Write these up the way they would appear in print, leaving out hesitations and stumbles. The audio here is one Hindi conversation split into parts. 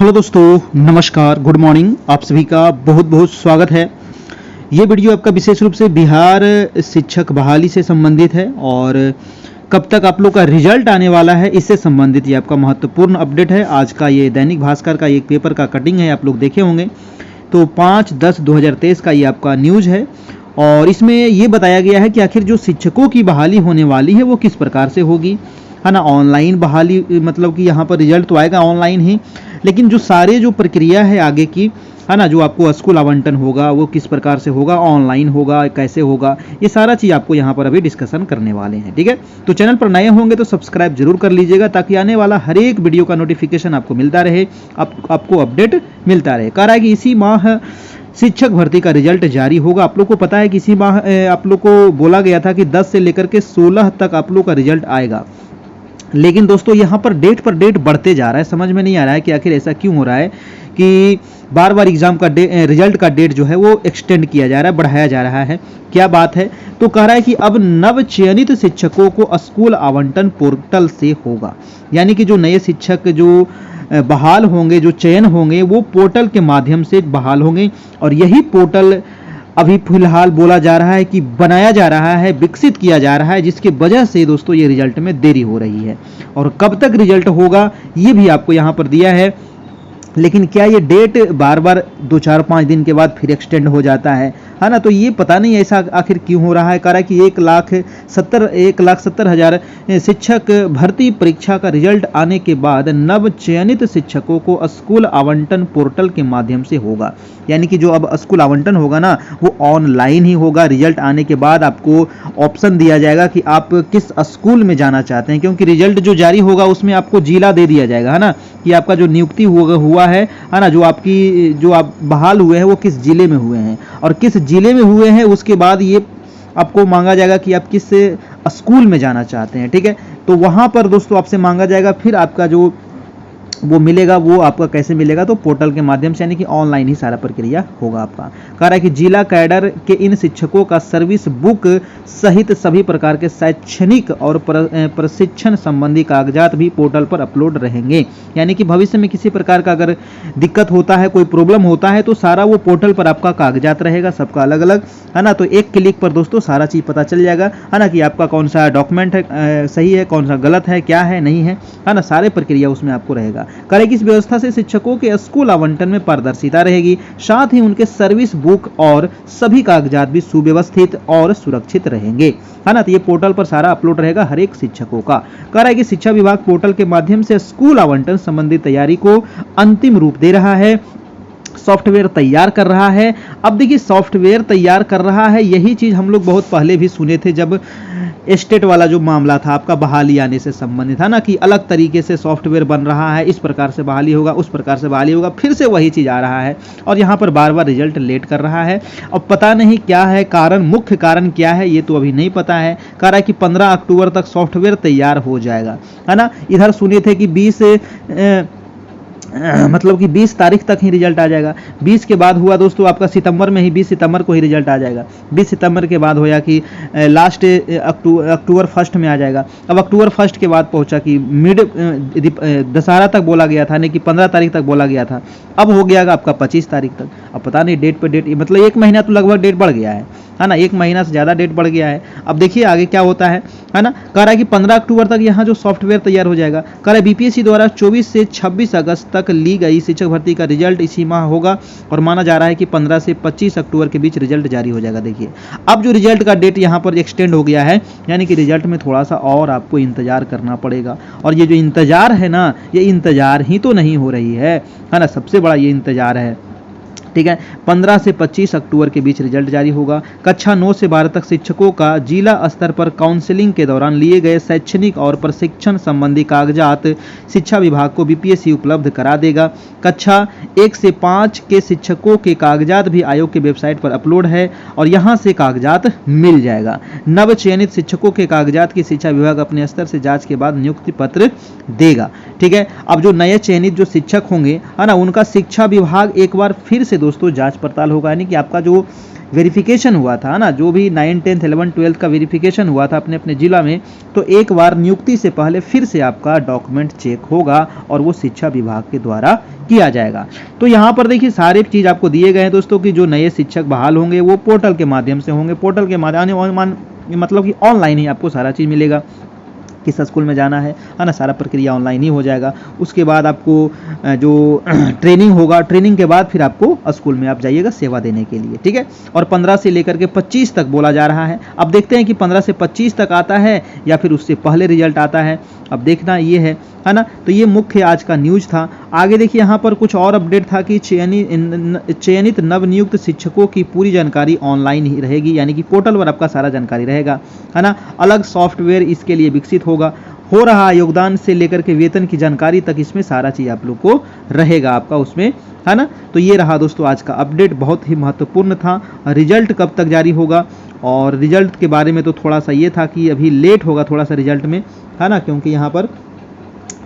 हेलो दोस्तों, नमस्कार, गुड मॉर्निंग। आप सभी का बहुत बहुत स्वागत है। ये वीडियो आपका विशेष रूप से बिहार शिक्षक बहाली से संबंधित है और कब तक आप लोग का रिजल्ट आने वाला है इससे संबंधित ये आपका महत्वपूर्ण अपडेट है। आज का ये दैनिक भास्कर का एक पेपर का कटिंग है, आप लोग देखे होंगे। तो 5/10/2023 का ये आपका न्यूज़ है और इसमें ये बताया गया है कि आखिर जो शिक्षकों की बहाली होने वाली है वो किस प्रकार से होगी, है ना। ऑनलाइन बहाली, मतलब कि यहाँ पर रिजल्ट तो आएगा ऑनलाइन ही, लेकिन जो सारे जो प्रक्रिया है आगे की, है ना, जो आपको स्कूल आवंटन होगा वो किस प्रकार से होगा, ऑनलाइन होगा, कैसे होगा, ये सारा चीज़ आपको यहाँ पर अभी डिस्कशन करने वाले हैं। ठीक है, तो चैनल पर नए होंगे तो सब्सक्राइब जरूर कर लीजिएगा ताकि आने वाला हर एक वीडियो का नोटिफिकेशन आपको मिलता रहे, आपको अपडेट मिलता रहे। कह रहा है कि इसी माह शिक्षक भर्ती का रिजल्ट जारी होगा। आप लोग को पता है कि इसी माह आप लोग को बोला गया था कि 10 से लेकर के 16 तक आप लोग का रिजल्ट आएगा, लेकिन दोस्तों यहाँ पर डेट बढ़ते जा रहा है। समझ में नहीं आ रहा है कि आखिर ऐसा क्यों हो रहा है कि बार बार एग्जाम का रिजल्ट का डेट जो है वो एक्सटेंड किया जा रहा है, बढ़ाया जा रहा है। क्या बात है? तो कह रहा है कि अब नव चयनित शिक्षकों को स्कूल आवंटन पोर्टल से होगा, यानी कि जो नए शिक्षक जो बहाल होंगे, जो चयन होंगे, वो पोर्टल के माध्यम से बहाल होंगे। और यही पोर्टल अभी फिलहाल बोला जा रहा है कि बनाया जा रहा है, विकसित किया जा रहा है, जिसके वजह से दोस्तों ये रिजल्ट में देरी हो रही है। और कब तक रिजल्ट होगा ये भी आपको यहाँ पर दिया है, लेकिन क्या ये डेट बार बार 2-4-5 दिन के बाद फिर एक्सटेंड हो जाता है ना। तो ये पता नहीं ऐसा आखिर क्यों हो रहा है। कह रहा है कि 1,70,000 शिक्षक भर्ती परीक्षा का रिजल्ट आने के बाद नव चयनित शिक्षकों को स्कूल आवंटन पोर्टल के माध्यम से होगा, यानी कि जो अब स्कूल आवंटन होगा ना वो ऑनलाइन ही होगा। रिजल्ट आने के बाद आपको ऑप्शन दिया जाएगा कि आप किस स्कूल में जाना चाहते हैं, क्योंकि रिजल्ट जो जारी होगा उसमें आपको जिला दे दिया जाएगा, है ना, कि आपका जो नियुक्ति हुआ है ना, जो आप बहाल हुए हैं वो किस जिले में हुए हैं, और किस जिले में हुए हैं उसके बाद ये आपको मांगा जाएगा कि आप किस स्कूल में जाना चाहते हैं। ठीक है, तो वहां पर दोस्तों आपसे मांगा जाएगा, फिर आपका जो वो मिलेगा वो आपका कैसे मिलेगा, तो पोर्टल के माध्यम से, यानी कि ऑनलाइन ही सारा प्रक्रिया होगा आपका। कह रहा है कि जिला कैडर के इन शिक्षकों का सर्विस बुक सहित सभी प्रकार के शैक्षणिक और प्रशिक्षण संबंधी कागजात भी पोर्टल पर अपलोड रहेंगे, यानी कि भविष्य में किसी प्रकार का अगर दिक्कत होता है, कोई प्रॉब्लम होता है, तो सारा वो पोर्टल पर आपका कागजात रहेगा, सबका अलग अलग, है ना। तो एक क्लिक पर दोस्तों सारा चीज पता चल जाएगा, है ना, कि आपका कौन सा डॉक्यूमेंट है, सही है, कौन सा गलत है, क्या है, नहीं है ना, सारे प्रक्रिया उसमें आपको रहेगा। करेगी इस व्यवस्था से शिक्षकों के स्कूल आवंटन में पारदर्शिता रहेगी, साथ ही उनके सर्विस बुक और सभी कागजात भी सुव्यवस्थित और सुरक्षित रहेंगे, है ना। तो ये पोर्टल पर सारा अपलोड रहेगा हर एक शिक्षकों का। कह रहा है कि शिक्षा विभाग पोर्टल के माध्यम से स्कूल आवंटन संबंधी तैयारी को अंतिम रूप दे रहा है, सॉफ्टवेयर तैयार कर रहा है। अब देखिए सॉफ्टवेयर तैयार कर रहा है, यही चीज हम लोग बहुत पहले भी सुने थे, जब स्टेट वाला जो मामला था आपका बहाली आने से संबंधित, है ना, कि अलग तरीके से सॉफ्टवेयर बन रहा है, इस प्रकार से बहाली होगा, उस प्रकार से बहाली होगा, फिर से वही चीज आ रहा है और यहाँ पर बार बार रिजल्ट लेट कर रहा है। अब पता नहीं क्या है कारण, मुख्य कारण क्या है ये तो अभी नहीं पता है। कह रहा है कि 15 अक्टूबर तक सॉफ्टवेयर तैयार हो जाएगा, है ना। इधर सुने थे कि 20 तारीख तक ही रिजल्ट आ जाएगा। 20 के बाद हुआ दोस्तों आपका सितंबर में ही, 20 सितंबर को ही रिजल्ट आ जाएगा। 20 सितंबर के बाद होया कि लास्ट अक्टूबर 1 में आ जाएगा। अब अक्टूबर 1 के बाद पहुंचा कि मिड दशहरा तक बोला गया था, नहीं कि 15 तारीख तक बोला गया था, अब हो गया आपका 25 तारीख तक। अब पता नहीं डेट पे डेट, मतलब 1 महीना तो लगभग डेट बढ़ गया है ना, 1 महीना से ज़्यादा डेट बढ़ गया है। अब देखिए आगे क्या होता है ना। कह रहा है कि 15 अक्टूबर तक यहाँ जो सॉफ्टवेयर तैयार हो जाएगा। कह रहा है बीपीएससी द्वारा 24 से 26 अगस्त तक ली गई शिक्षक भर्ती का रिजल्ट इसी माह होगा और माना जा रहा है कि 15 से 25 अक्टूबर के बीच रिजल्ट जारी हो जाएगा। देखिए अब जो रिजल्ट का डेट यहाँ पर एक्सटेंड हो गया है, यानी कि रिजल्ट में थोड़ा सा और आपको इंतजार करना पड़ेगा। और ये जो इंतजार है ना, ये इंतजार ही तो नहीं हो रही है ना, सबसे बड़ा ये इंतजार है। ठीक है, 15 से 25 अक्टूबर के बीच रिजल्ट जारी होगा। कक्षा 9 से 12 तक शिक्षकों का जिला स्तर पर काउंसलिंग के दौरान लिए गए शैक्षणिक और प्रशिक्षण संबंधी कागजात शिक्षा विभाग को बीपीएससी उपलब्ध करा देगा। कक्षा 1 से 5 के शिक्षकों के कागजात भी आयोग के वेबसाइट पर अपलोड है और यहां से कागजात मिल जाएगा। नव चयनित शिक्षकों के कागजात की शिक्षा विभाग अपने स्तर से जांच के बाद नियुक्ति पत्र देगा। ठीक है, अब जो नए चयनित जो शिक्षक होंगे, है ना, उनका शिक्षा विभाग एक बार फिर से दोस्तों जांच पड़ताल होगा, यानी कि आपका जो वेरिफिकेशन हुआ था ना, जो भी 9, 10, 11, 12 का वेरिफिकेशन हुआ था अपने अपने जिला में, तो एक बार नियुक्ति से पहले फिर से आपका डॉक्यूमेंट चेक होगा और वो शिक्षा विभाग के द्वारा किया जाएगा। तो यहाँ पर देखिए सारे चीज़ आपको दिए गए हैं दोस्तों कि जो नए शिक्षक बहाल होंगे वो पोर्टल के माध्यम से होंगे, पोर्टल के माध्यम मतलब कि ऑनलाइन ही आपको सारा चीज़ मिलेगा, किस स्कूल में जाना है ना, सारा प्रक्रिया ऑनलाइन ही हो जाएगा। उसके बाद आपको जो ट्रेनिंग होगा, ट्रेनिंग के बाद फिर आपको स्कूल में आप जाइएगा सेवा देने के लिए, ठीक है। और 15 से लेकर के 25 तक बोला जा रहा है। अब देखते हैं कि 15 से 25 तक आता है या फिर उससे पहले रिजल्ट आता है, अब देखना ये है ना। तो ये मुख्य आज का न्यूज था। आगे देखिए यहाँ पर कुछ और अपडेट था कि चयनित नवनियुक्त शिक्षकों की पूरी जानकारी ऑनलाइन ही रहेगी, यानी कि पोर्टल पर आपका सारा जानकारी रहेगा, है ना। अलग सॉफ्टवेयर इसके लिए विकसित होगा, हो रहा योगदान से लेकर के वेतन की जानकारी तक इसमें सारा चीज आप लोग को रहेगा आपका उसमें, है ना। तो ये रहा दोस्तों आज का अपडेट, बहुत ही महत्वपूर्ण था। रिजल्ट कब तक जारी होगा, और रिजल्ट के बारे में तो थोड़ा सा ये था कि अभी लेट होगा थोड़ा सा रिजल्ट में, है ना, क्योंकि यहाँ पर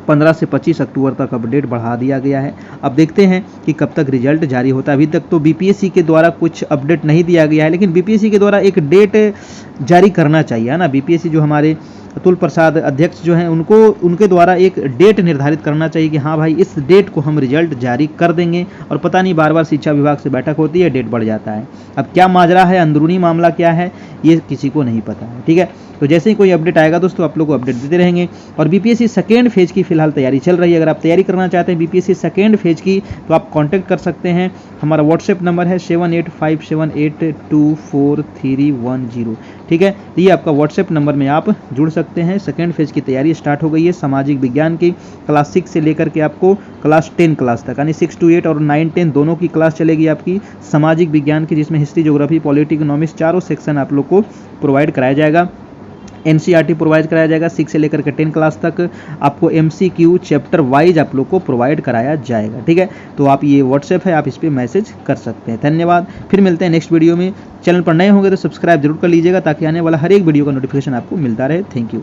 15 से 25 अक्टूबर तक अपडेट बढ़ा दिया गया है। अब देखते हैं कि कब तक रिजल्ट जारी होता है। अभी तक तो बीपीएससी के द्वारा कुछ अपडेट नहीं दिया गया है, लेकिन बीपीएससी के द्वारा एक डेट जारी करना चाहिए, है ना। बीपीएससी जो हमारे अतुल प्रसाद अध्यक्ष जो हैं उनके द्वारा एक डेट निर्धारित करना चाहिए कि हाँ भाई इस डेट को हम रिजल्ट जारी कर देंगे। और पता नहीं बार बार शिक्षा विभाग से बैठक होती है, डेट बढ़ जाता है। अब क्या माजरा है, अंदरूनी मामला क्या है, ये किसी को नहीं पता है, ठीक है। तो जैसे ही कोई अपडेट आएगा दोस्तों आप लोग को अपडेट देते रहेंगे। और बीपीएससी सेकेंड फेज की फिलहाल तैयारी चल रही है। अगर आप तैयारी करना चाहते हैं बीपीएससी सेकेंड फेज की तो आप कांटेक्ट कर सकते हैं। हमारा व्हाट्सएप नंबर है 7857824310, ठीक है। तो ये आपका व्हाट्सएप नंबर में आप जुड़ सकते हैं। सेकेंड फेज की तैयारी स्टार्ट हो गई है सामाजिक विज्ञान की, क्लास 6 से लेकर के आपको क्लास 10 क्लास तक, यानी 6 to 8 और 9, 10 दोनों की क्लास चलेगी आपकी सामाजिक विज्ञान की, जिसमें हिस्ट्री, ज्योग्राफी, पॉलिटी, इकोनॉमिक्स चारों सेक्शन आप लोग को प्रोवाइड कराया जाएगा। एनसीईआरटी प्रोवाइड कराया जाएगा 6 से लेकर के 10 क्लास तक। आपको एमसीक्यू चैप्टर वाइज आप लोग को प्रोवाइड कराया जाएगा, ठीक है। तो आप ये व्हाट्सएप है, आप इस पर मैसेज कर सकते हैं। धन्यवाद, फिर मिलते हैं नेक्स्ट वीडियो में। चैनल पर नए होंगे तो सब्सक्राइब जरूर कर लीजिएगा ताकि आने वाला हर एक वीडियो का नोटिफिकेशन आपको मिलता रहे। Thank you.